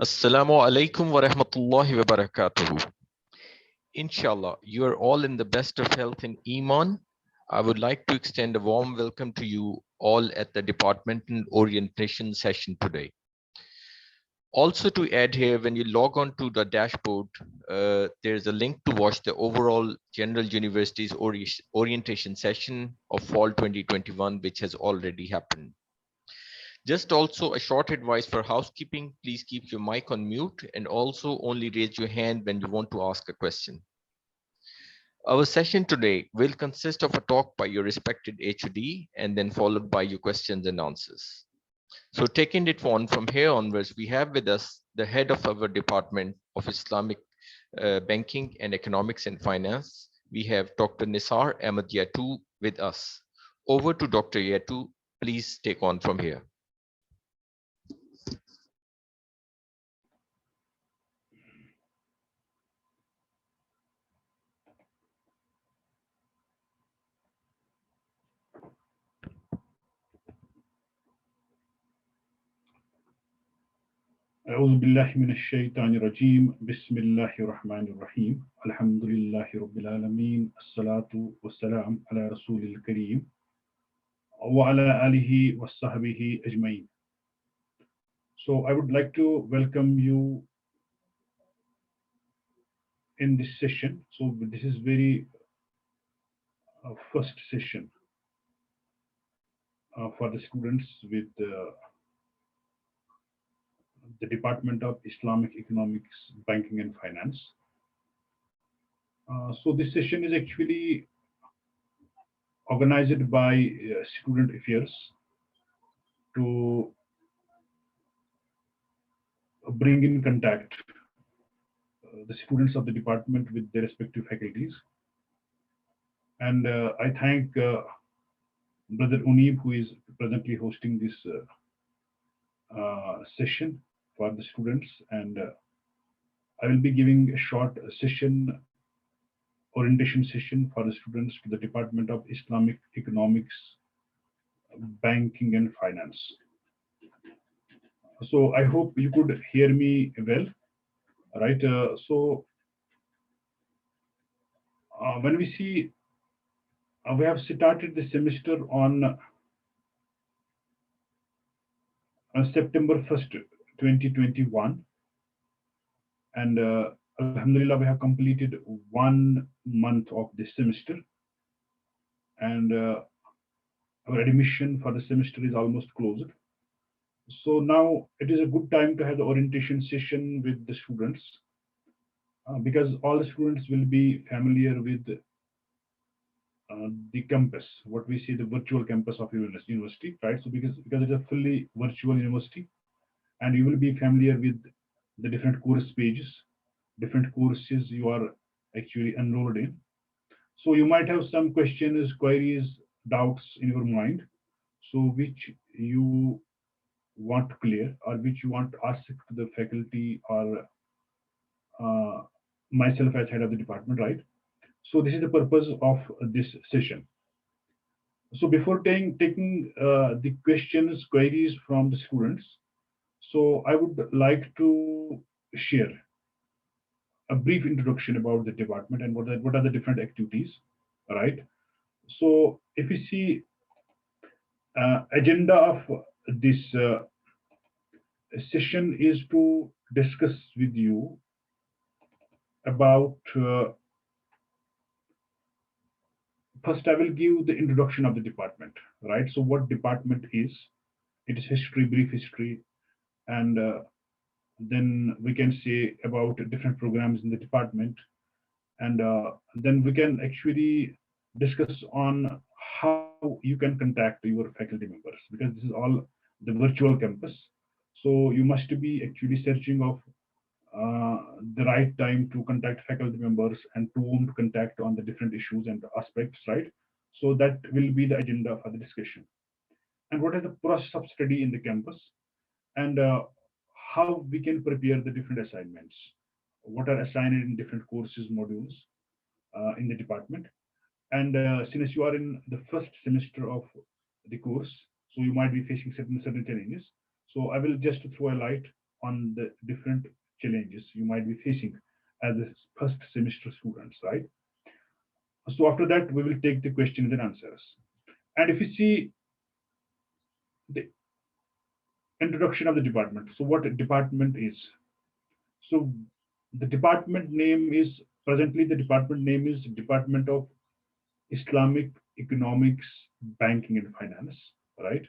Assalamu alaikum wa rahmatullahi wa barakatuhu. Inshallah, you are all in the best of health and Iman. I would like to extend a warm welcome to you all at the departmental orientation session today. Also to add here, when you log on to the dashboard, there's a link to watch the overall General University's orientation session of fall 2021, which has already happened. Just also a short advice for housekeeping, please keep your mic on mute and also only raise your hand when you want to ask a question. Our session today will consist of a talk by your respected HOD and then followed by your questions and answers. So taking it on from here onwards, we have with us the head of our Department of Islamic Banking and Economics and Finance. We have Dr. Nisar Ahmed Yatu with us. Over to Dr. Yatu, please take on from here. أعوذ بالله من الشيطان الرجيم بسم الله الرحمن الرحيم الحمد لله رب العالمين الصلاة والسلام على رسول الكريم وعلى آله وصحبه أجمعين. So I would like to welcome you in this session. So this is very first session for the students with the Department of Islamic Economics, Banking and Finance. So this session is actually organized by Student Affairs to bring in contact the students of the department with their respective faculties. And I thank Brother Unib, who is presently hosting this session for the students. And I will be giving a short session, orientation session for the students to the Department of Islamic Economics, Banking and Finance. So I hope you could hear me well, right? When we see, we have started the semester on September 1st, 2021. And Alhamdulillah, we have completed 1 month of this semester. And our admission for the semester is almost closed. So now it is a good time to have the orientation session with the students because all the students will be familiar with the campus, what we see the virtual campus of university, right? So because it's a fully virtual university, and you will be familiar with the different course pages, different courses you are actually enrolled in. So you might have some questions, queries, doubts in your mind, so which you want to clear or which you want to ask to the faculty or myself as head of the department, right? So this is the purpose of this session. So before taking the questions, queries from the students, so I would like to share a brief introduction about the department and what are the different activities, right? So if you see agenda of this session is to discuss with you about first I will give the introduction of the department, right? So what department is, it is history, brief history, and then we can say about different programs in the department, and then we can actually discuss on how you can contact your faculty members, because this is all the virtual campus. So you must be actually searching of the right time to contact faculty members and to whom to contact on the different issues and aspects, right? So that will be the agenda for the discussion. And what is the process of study in the campus, and how we can prepare the different assignments, what are assigned in different courses, modules in the department. And since you are in the first semester of the course, so you might be facing certain challenges. So I will just throw a light on the different challenges you might be facing as a first semester students, right? So after that, we will take the questions and answers. And if you see the introduction of the department, so what a department is. So the department name is presently the department name is Department of Islamic Economics, Banking and Finance, right?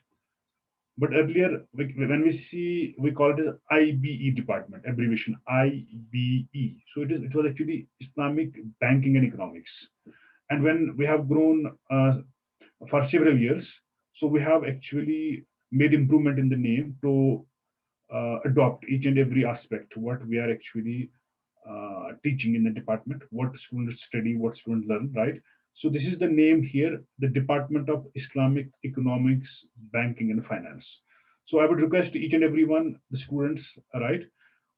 But earlier, when we see, we call it as IBE department, abbreviation IBE. So it was actually Islamic Banking and Economics. And when we have grown for several years, so we have actually made improvement in the name to adopt each and every aspect what we are actually teaching in the department, what students study, what students learn, right? So this is the name here, the Department of Islamic Economics, Banking and Finance. So I would request each and every one, the students, right?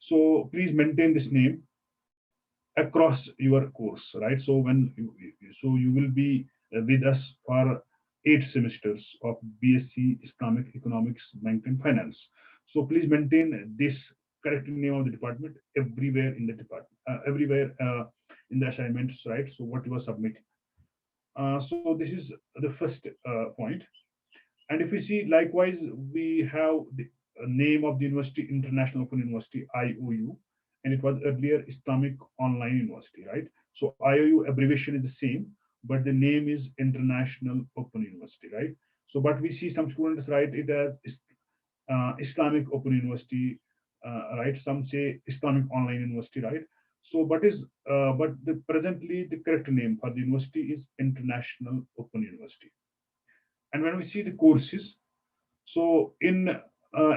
So please maintain this name across your course, right? So so you will be with us for 8 semesters of BSc Islamic Economics, Bank and Finance. So please maintain this correct name of the department everywhere in the department, everywhere in the assignments, right? So what you are submitting. So this is the first point. And if we see, likewise, we have the name of the university, International Open University, IOU, and it was earlier Islamic Online University, right? So IOU abbreviation is the same, but the name is International Open University, right? So, but we see some students write it as Islamic Open University, right? Some say Islamic Online University, right? So, but presently the correct name for the university is International Open University. And when we see the courses, so in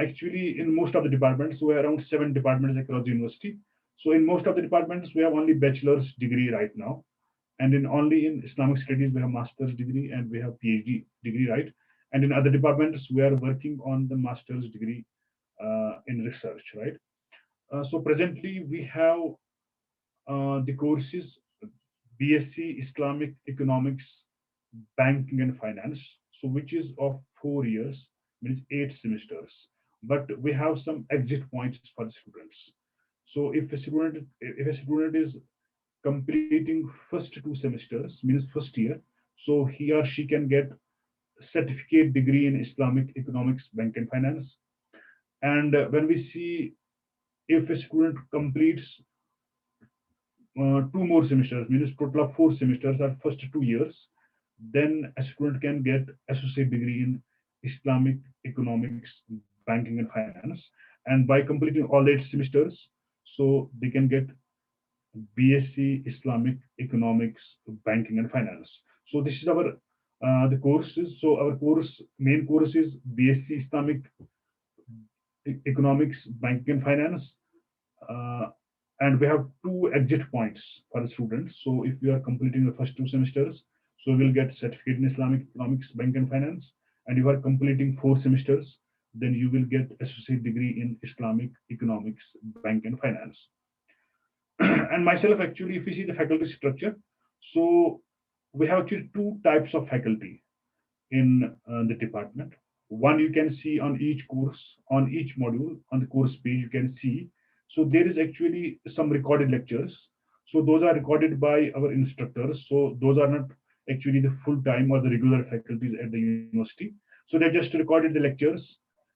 actually in most of the departments, we are around 7 departments across the university. So in most of the departments, we have only bachelor's degree right now, and in only in Islamic studies we have master's degree and we have PhD degree, right? And in other departments, we are working on the master's degree in research, right? So presently we have the courses BSc Islamic Economics, Banking and Finance, so which is of 4 years, means 8 semesters. But we have some exit points for the students. So if a student is completing first 2 semesters, means first year, so he or she can get certificate degree in Islamic Economics, Bank and Finance. And when we see if a student completes 2 more semesters, means total of 4 semesters are first 2 years, then a student can get associate degree in Islamic Economics, Banking and Finance. And by completing all 8 semesters, so they can get BSc Islamic Economics, Banking and Finance. So this is our the courses. So our main course is BSc Islamic Economics, Banking and Finance. Uh, and we have 2 exit points for the students. So if you are completing the first 2 semesters, so you will get certificate in Islamic Economics, Bank and Finance. And if you are completing 4 semesters, then you will get associate degree in Islamic Economics, Bank and Finance. And myself, actually, if you see the faculty structure, so we have actually 2 types of faculty in the department. One you can see on each course, on each module, on the course page, you can see. So there is actually some recorded lectures. So those are recorded by our instructors. So those are not actually the full time or the regular faculties at the university. So they just recorded the lectures.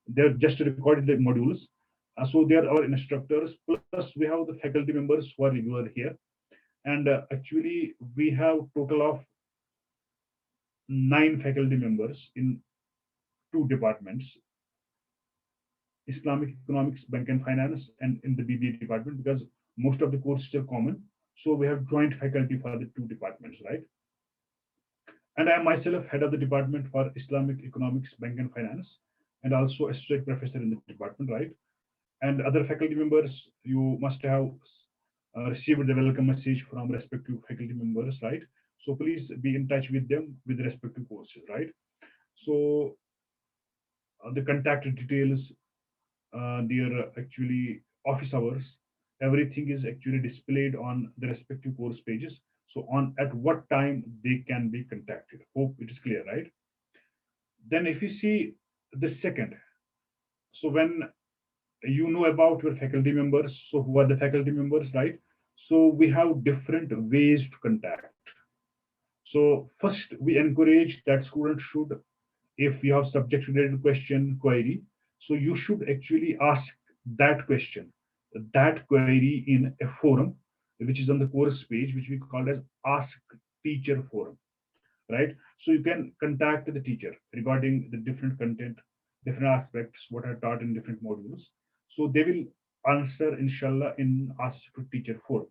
They're just recorded the modules. So they are our instructors. Plus we have the faculty members who are regular here. And actually we have total of 9 faculty members in 2 departments, Islamic Economics, Bank and Finance, and in the BBA department, because most of the courses are common. So we have joint faculty for the 2 departments, right? And I am myself head of the department for Islamic Economics, Bank and Finance, and also associate professor in the department, right? And other faculty members, you must have received the welcome message from respective faculty members, right? So please be in touch with them with respective courses, right? So the contact details, their actually office hours, everything is actually displayed on the respective course pages. So on at what time they can be contacted. Hope it is clear, right? Then if you see the second, so when you know about your faculty members. So who are the faculty members, right? So we have different ways to contact. So first, we encourage that students should, if you have subject related question query, so you should actually ask that question, that query in a forum, which is on the course page, which we call as Ask Teacher Forum, right? So you can contact the teacher regarding the different content, different aspects, what are taught in different modules. So they will answer, inshallah, in Ask Teacher Forum,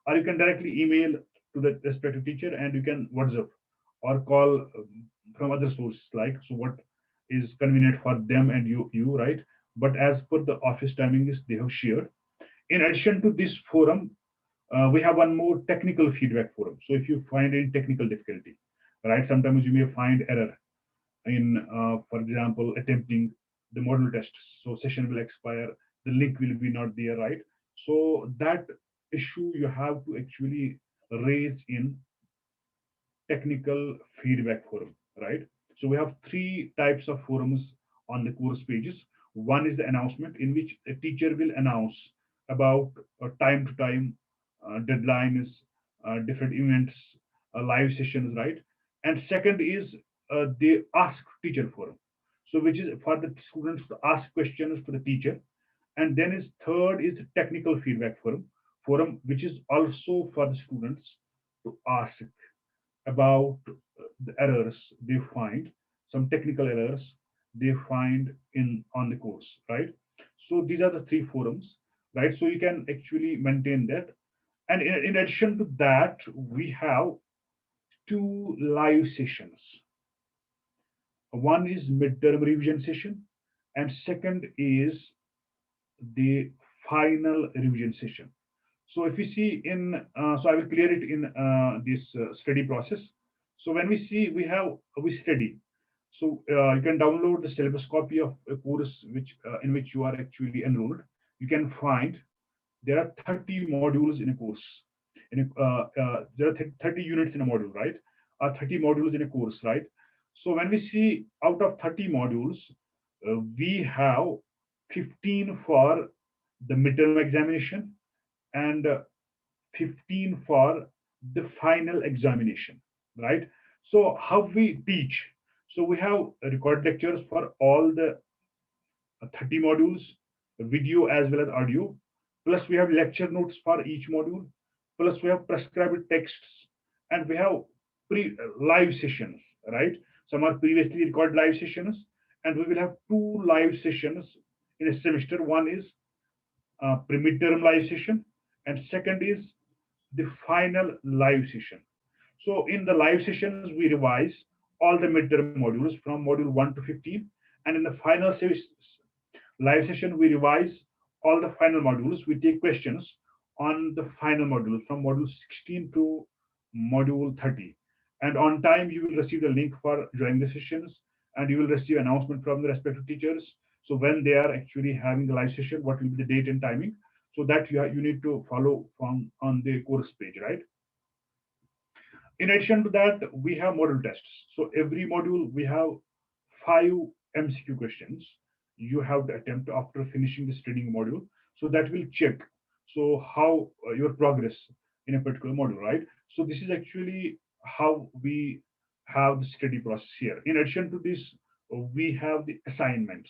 or you can directly email to the respective teacher, and you can WhatsApp or call from other sources, like, so what is convenient for them and you, right? But as per the office timings they have shared, in addition to this forum, we have one more technical feedback forum. So if you find any technical difficulty, right, sometimes you may find error in, for example, attempting the model test. So session will expire, the link will be not there, right? So that issue you have to actually raise in technical feedback forum, right? So we have three types of forums on the course pages. One is the announcement, in which a teacher will announce about time to time deadlines, different events, live sessions, right? And second is the ask teacher forum, so which is for the students to ask questions to the teacher. And then is third is technical feedback forum, which is also for the students to ask about the errors they find, some technical errors they find in on the course, right? So these are the three forums, right? So you can actually maintain that. And in addition to that, we have two live sessions. One is midterm revision session, and second is the final revision session. So if we see in, so I will clear it in this study process. So when we see, we study. So you can download the syllabus copy of a course which in which you are actually enrolled. You can find there are 30 modules in a course. There are 30 units in a module, right? 30 modules in a course, right? So when we see out of 30 modules, we have 15 for the midterm examination and 15 for the final examination, right? So how we teach? So we have recorded lectures for all the 30 modules, video as well as audio. Plus we have lecture notes for each module. Plus we have prescribed texts, and we have live sessions, right? Some are previously recorded live sessions, and we will have two live sessions in a semester. One is pre-midterm live session, and second is the final live session. So in the live sessions, we revise all the midterm modules from module 1 to 15. And in the final live session, we revise all the final modules. We take questions on the final modules from module 16 to module 30. And on time, you will receive the link for joining the sessions, and you will receive announcement from the respective teachers. So when they are actually having the live session, what will be the date and timing? So that you need to follow from on the course page, right? In addition to that, we have model tests. So every module we have 5 MCQ questions you have to attempt after finishing the studying module. So that will check so how your progress in a particular module, right? So this is actually how we have the study process here. In addition to this, we have the assignments,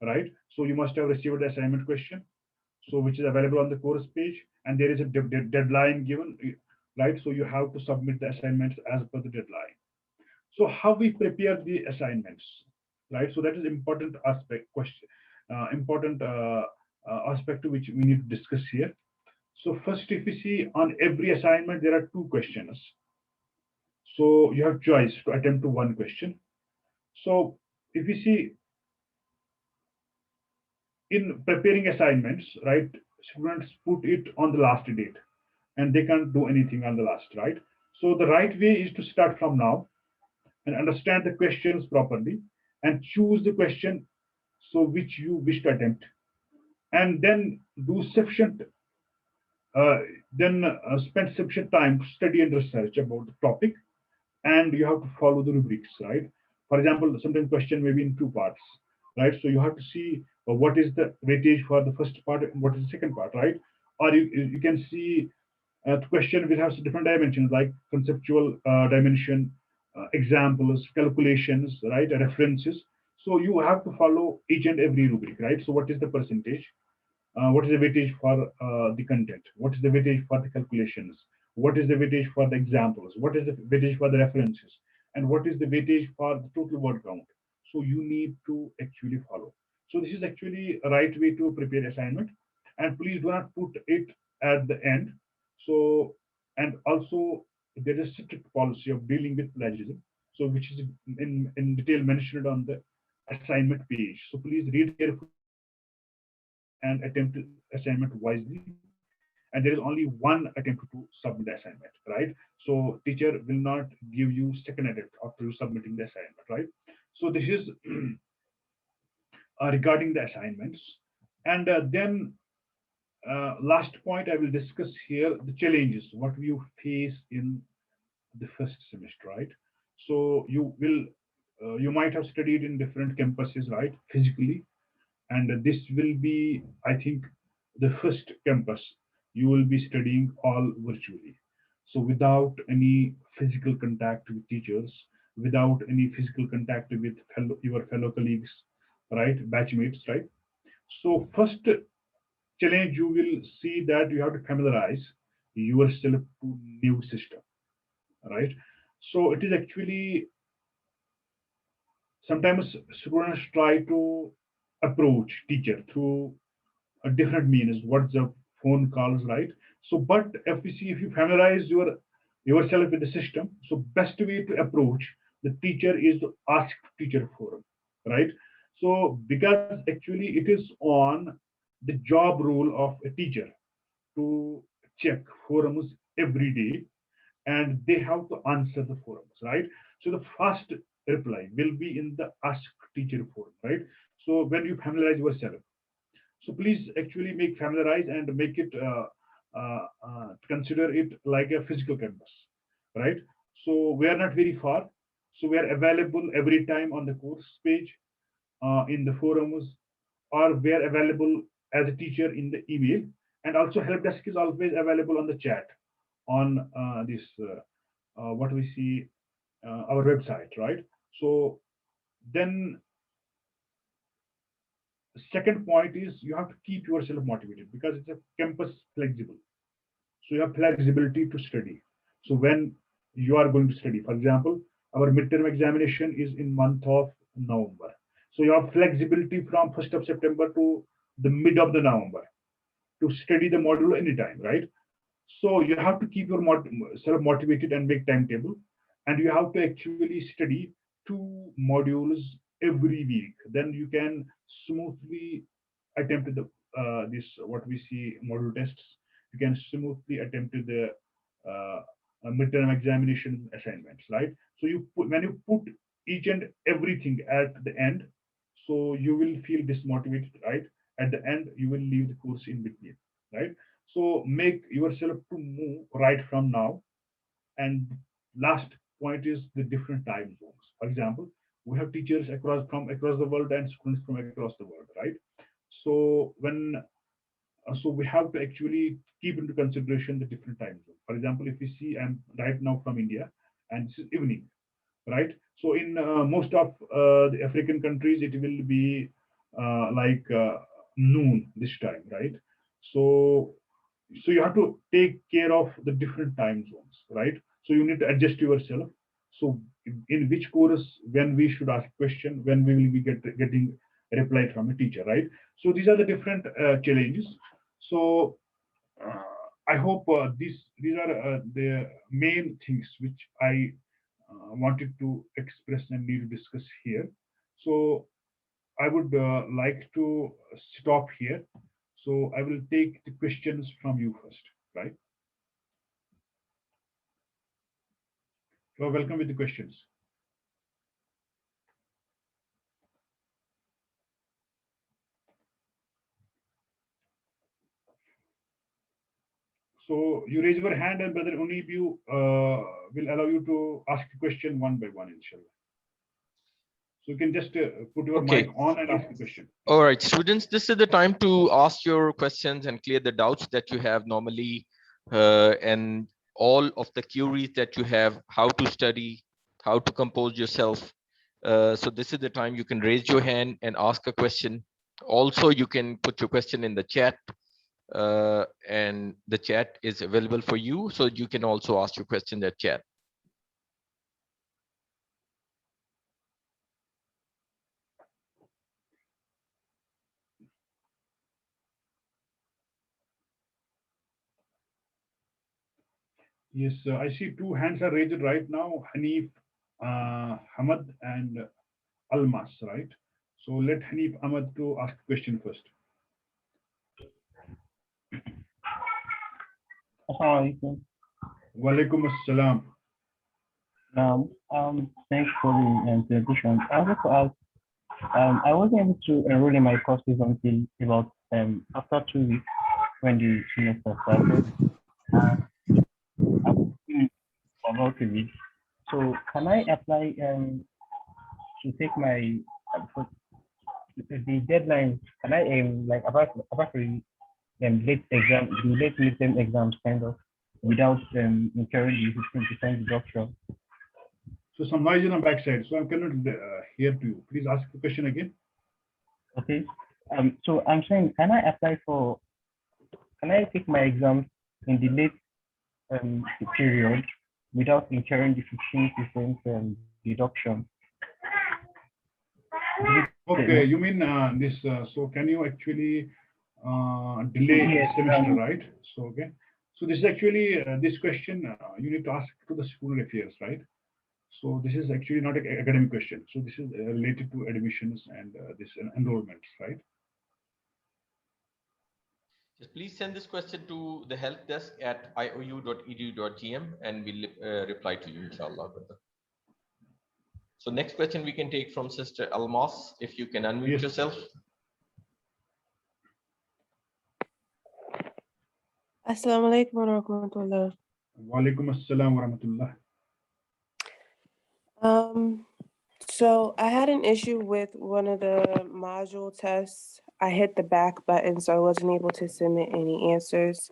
right? So you must have received the assignment question, so which is available on the course page, and there is a deadline given, right? So you have to submit the assignments as per the deadline. So how we prepare the assignments, right? So that is important aspect question, important aspect to which we need to discuss here. So first, if we see on every assignment, there are 2 questions. So you have choice to attempt to 1 question. So if we see in preparing assignments, right, students put it on the last date, and they can't do anything on the last, right? So the right way is to start from now and understand the questions properly and choose the question so which you wish to attempt, and then do sufficient uh, then spend sufficient time to study and research about the topic, and you have to follow the rubrics, right? For example, sometimes question may be in 2 parts, right? So you have to see what is the weightage for the first part and what is the second part, right? Or you can see the question will have different dimensions like conceptual dimension, examples, calculations, right, references. So you have to follow each and every rubric, right? So what is the percentage? What is the weightage for the content? What is the weightage for the calculations? What is the weightage for the examples? What is the weightage for the references? And what is the weightage for the total word count? So you need to actually follow. So this is actually a right way to prepare assignment. And please do not put it at the end. So, and also there is a strict policy of dealing with plagiarism. So which is in detail mentioned on the assignment page. So please read carefully and attempt assignment wisely. And there is only one attempt to submit the assignment, right? So teacher will not give you second attempt after you submitting the assignment, right? So this is regarding the assignments. And then last point I will discuss here the challenges what you face in the first semester, right? So you will you might have studied in different campuses, right, physically, and this will be, I think, the first campus you will be studying all virtually. So without any physical contact with teachers, without any physical contact with your fellow colleagues, right, batchmates, right? So first challenge you will see that you have to familiarize yourself to new system, right? So it is actually sometimes students try to approach teacher through a different means, WhatsApp, phone calls, right? So, but if we see if you familiarize yourself with the system, so best way to approach the teacher is to ask teacher forum, right? So because actually it is on the job role of a teacher to check forums every day and they have to answer the forums, right? So the first reply will be in the ask teacher forum, right? So when you familiarize yourself, so please actually make familiarize and make it consider it like a physical campus, right? So we are not very far. So we are available every time on the course page, in the forums, or we are available as a teacher in the email. And also help desk is always available on the chat on this what we see our website, right? So then second point is you have to keep yourself motivated because it's a campus flexible. So you have flexibility to study. So when you are going to study, for example, our midterm examination is in month of November. So you have flexibility from 1st of September to the mid of the November to study the module anytime, right? So you have to keep yourself motivated and make timetable, and you have to actually study two modules every week. Then you can smoothly attempt the this what we see module tests. You can smoothly attempt the uh, midterm examination assignments, right? So when you put each and everything at the end, so you will feel dismotivated, right? At the end, you will leave the course in between, right? So make yourself to move right from now. And last point is the different time zones. For example, we have teachers across the world and students from across the world, right? So when so we have to actually keep into consideration the different time zones. For example, if we see I'm right now from India and this is evening, right? So in most of the African countries, it will be like noon this time, right? So so you have to take care of the different time zones, right? So you need to adjust yourself. So in which course, when we should ask question, when we will be getting a reply from a teacher, right? So these are the different challenges. So uh, I hope these are the main things which I wanted to express and need to discuss here. So I would like to stop here. So I will take the questions from you first, right? You are welcome with the questions. So you raise your hand, and Brother Unibu will allow you to ask the question one by one, inshallah. So you can just put your Okay. mic on and ask the question. All right, students, this is the time to ask your questions and clear the doubts that you have normally, and all of the queries that you have, how to study, how to compose yourself. So this is the time you can raise your hand and ask a question. Also, you can put your question in the chat, and the chat is available for you. So you can also ask your question in the chat. Yes, I see two hands are raised right now. Hanif, Hamad, and Almas, right? So let Hanif Ahmad to ask the question first. Assalamualaikum. Walaikum assalam. Thanks for the presentation. I wanted to ask, I wasn't able to enroll in my courses until about after 2 weeks when the semester started. I'm for about a week. So can I apply to take my for the deadline? Can I like apart from late exam, the late midterm exams kind of without incurring the 15% deduction? So some noise on the backside, so I cannot hear to you. Please ask the question again. Okay. So I'm saying, can I take my exams in the late period without incurring the 15% deduction? Okay, you mean this? So can you actually delay the semester, right? So okay. So this is actually this question you need to ask to the student affairs, right? So this is actually not an academic question. So this is related to admissions and this enrollments, right? Just please send this question to the help desk at iou.edu.gm and we'll reply to you, inshallah. So next question we can take from Sister Almas, if you can unmute yourself. Assalamu alaikum wa rahmatullah. Wa alaikum assalam wa rahmatullah. So I had an issue with one of the module tests. I hit the back button, so I wasn't able to submit any answers.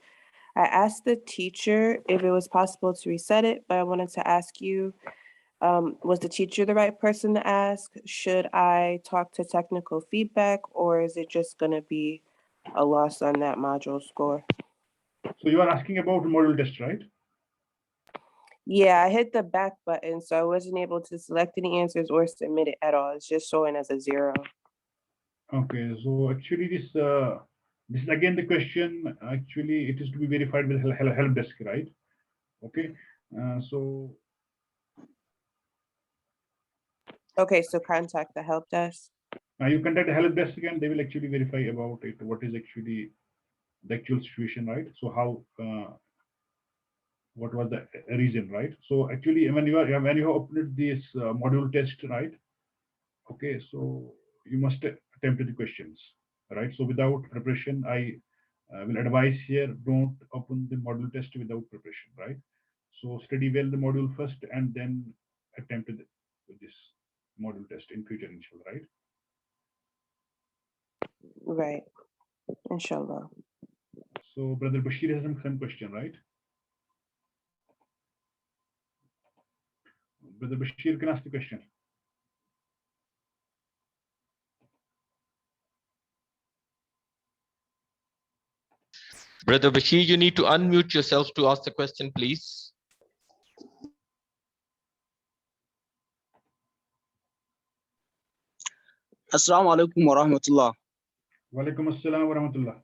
I asked the teacher if it was possible to reset it, but I wanted to ask you, was the teacher the right person to ask? Should I talk to technical feedback, or is it just going to be a loss on that module score? So you are asking about module test, right? Yeah, I hit the back button, so I wasn't able to select any answers or submit it at all. It's just showing as a 0. Okay, so actually this is again the question. Actually, it is to be verified with help desk, right? Okay, so. Okay, so contact the help desk. Now you contact the help desk again. They will actually verify about it. What is actually the actual situation, right? So how what was the reason, right? So actually, when you upload this module test, right? Okay, so you must attempt the questions, right? So without preparation, I will advise here: don't open the module test without preparation, right? So study well the module first, and then attempt this module test in future, inshallah, right? Right, inshallah. So Brother Bashir has some question, right? Brother Bashir can ask the question. Brother Bashir, you need to unmute yourself to ask the question, please. Assalamu alaikum wa rahmatullah. Wa alaikum assalam wa rahmatullah.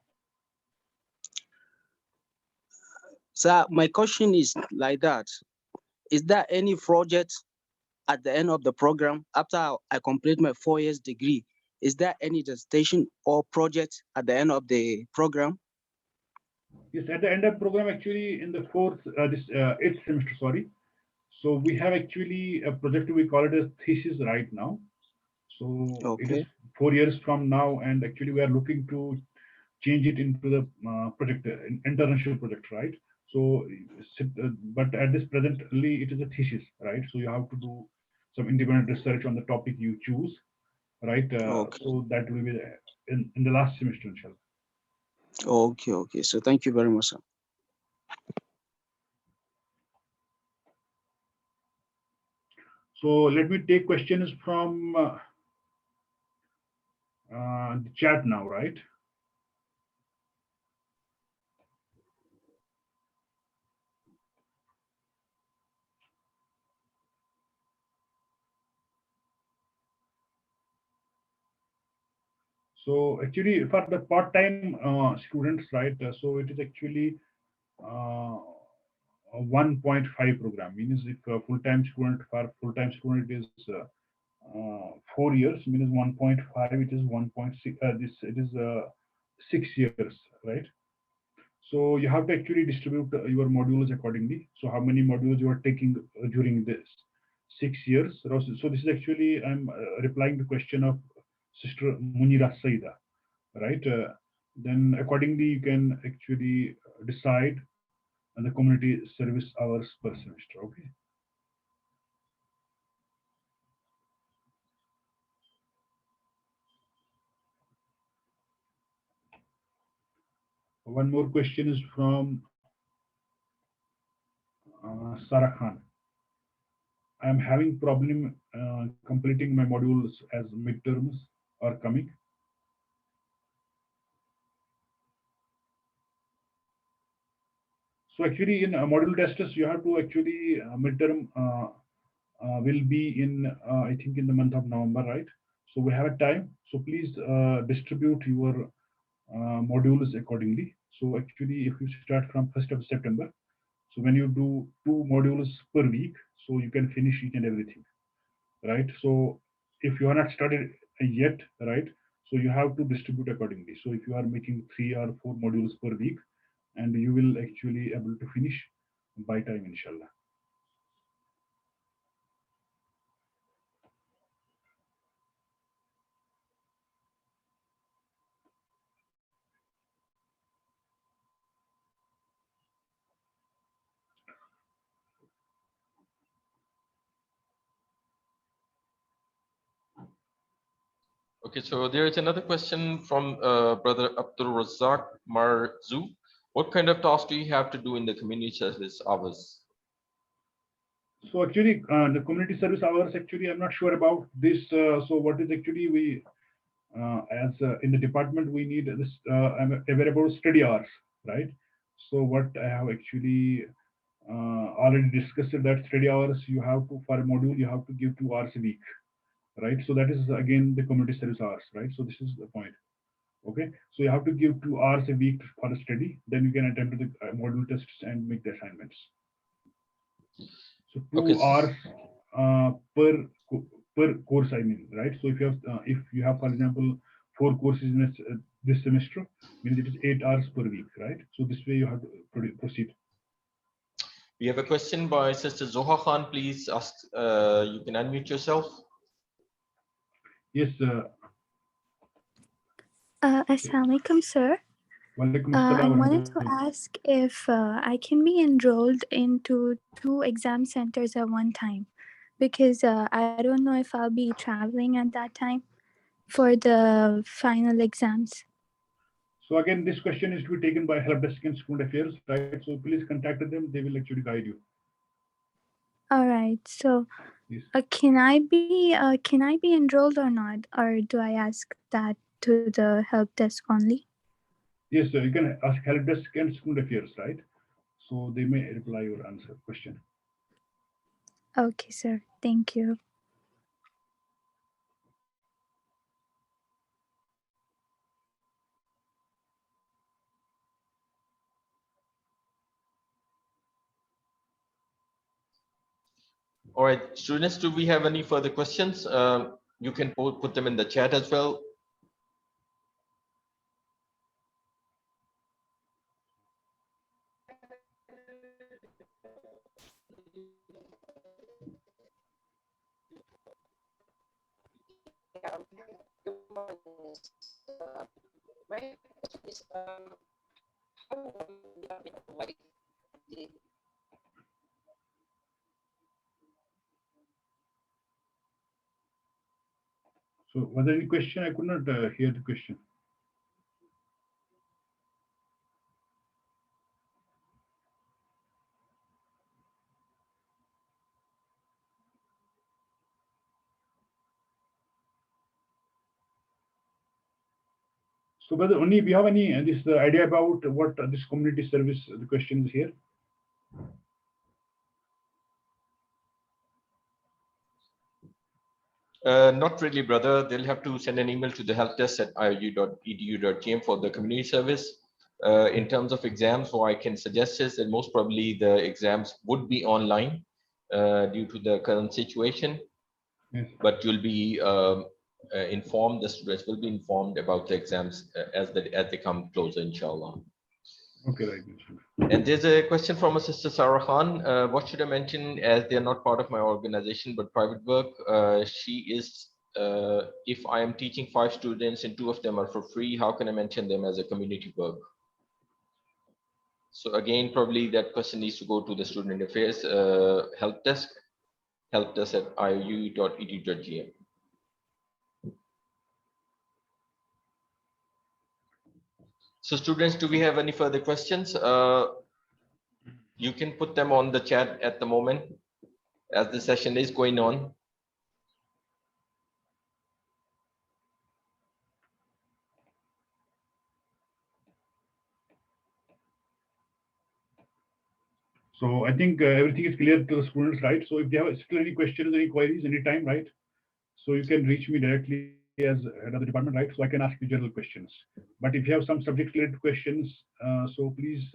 Sir, my question is like that. Is there any project at the end of the program after I complete my 4 years degree? Is there any dissertation or project at the end of the program? Yes, at the end of program, actually in the eighth semester, sorry. So we have actually a project, we call it as thesis right now. So It is 4 years from now, and actually we are looking to change it into the project, internship project, right? So, but at this presently, it is a thesis, right? So you have to do some independent research on the topic you choose, right? Okay. So that will be in the last semester, inshallah. Okay. Okay. So thank you very much, sir. So let me take questions from the chat now, right? So actually, for the part-time students, right? So it is actually uh, a 1.5 program. Means if a full-time student, for full-time student it is 4 years. Means 1.5. It is 1.6. This it is 6 years, right? So you have to actually distribute your modules accordingly. So how many modules you are taking during this 6 years? So this is actually I'm replying the question of Sister Munira Saida, right? Then accordingly you can actually decide on the community service hours per semester. Okay. One more question is from Sarah Khan. I am having problem completing my modules as midterms are coming. So actually in module testers, you have to actually midterm will be in, I think in the month of November, right? So we have a time. So please distribute your modules accordingly. So actually, if you start from 1st of September, so when you do 2 modules per week, so you can finish each and everything, right? So if you are not started yet, right? So you have to distribute accordingly. So if you are making 3 or 4 modules per week, and you will actually able to finish by time, inshallah. Okay, so there is another question from Brother Abdul Razak Marzu. What kind of tasks do you have to do in the community service hours? So actually, the community service hours, actually, I'm not sure about this. So what is actually we, as in the department, we need this, I'm aware about study hours, right? So what I have actually already discussed that study hours, you have to, for a module, you have to give 2 hours a week, right? So that is again the community service hours, right? So this is the point. Okay, so you have to give 2 hours a week for a study, then you can attempt the module tests and make the assignments. So Okay, 2 hours per course, I mean, right? So if you have, for example, 4 courses in this semester, means it is 8 hours per week, right? So this way you have to proceed. we have a question by Sister Zoha Khan. Please ask. You can unmute yourself. Yes. Assalamu alaikum, sir. Walaikum I assalam wa wanted to rahmatullah. ask if I can be enrolled into 2 exam centers at one time, because I don't know if I'll be traveling at that time for the final exams. So again, this question is to be taken by Help Desk and Student Affairs, right? So please contact them; they will actually guide you. All right. So, Yes. can I be enrolled or not, or do I ask that to the help desk only? Yes, you can ask Help Desk and Student Affairs, right? So they may reply your answer question. Okay, sir. Thank you. All right, students, do we have any further questions? You can put them in the chat as well. So was there any question? I could not hear the question. So whether only we have any this idea about what this community service, the question is here. Not really, brother. They'll have to send an email to the helpdesk at iu.edu.gm for the community service. In terms of exams, what I can suggest is that most probably the exams would be online due to the current situation. Yes. But you'll be informed. The students will be informed about the exams as they come closer, inshallah. Okay, right. And there's a question from a sister Sarah Khan. What should I mention as they are not part of my organization but private work? She is, if I am teaching 5 students and 2 of them are for free, how can I mention them as a community work? So again, probably that question needs to go to the student affairs help desk at iu.edu.gm. So students, do we have any further questions? You can put them on the chat at the moment as the session is going on. So I think everything is clear to the students, right? So if they have still any questions, any queries, anytime, right? So you can reach me directly as head of the department, right? So I can ask you general questions. But if you have some subject-related questions, so please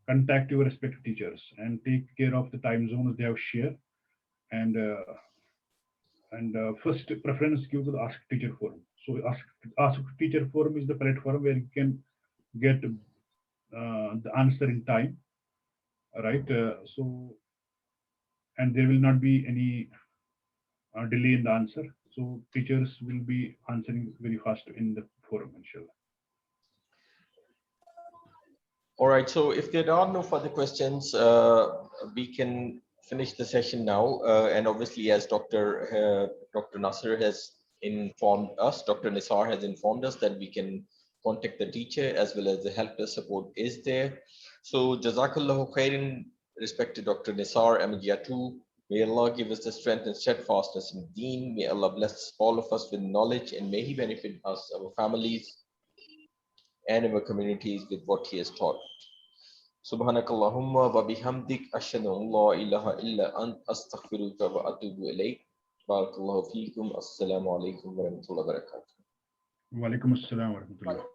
contact your respective teachers and take care of the time zones they have shared. And first preference give to the Ask Teacher Forum. So Ask Teacher Forum is the platform where you can get the answer in time, right? So and there will not be any delay in the answer. So teachers will be answering very fast in the forum, inshallah. All right, so if there are no further questions, we can finish the session now. And obviously, as Dr. Nasser has informed us, Dr. Nisar has informed us that we can contact the teacher as well as the help desk support is there. So Jazakallahu khairan, respected Dr. Nisar Amijatu. May Allah give us the strength and steadfastness in deen. May Allah bless all of us with knowledge and may He benefit us, our families, and our communities with what He has taught. Subhanakallahumma wa bihamdik ashhadu an la ilaha illa ant astaghfiruka wa atubu ilayk. Barakallahu feekum. Assalamu alaikum wa rahmatullahi wa barakatuh. Wa alaikum assalam wa rahmatullah.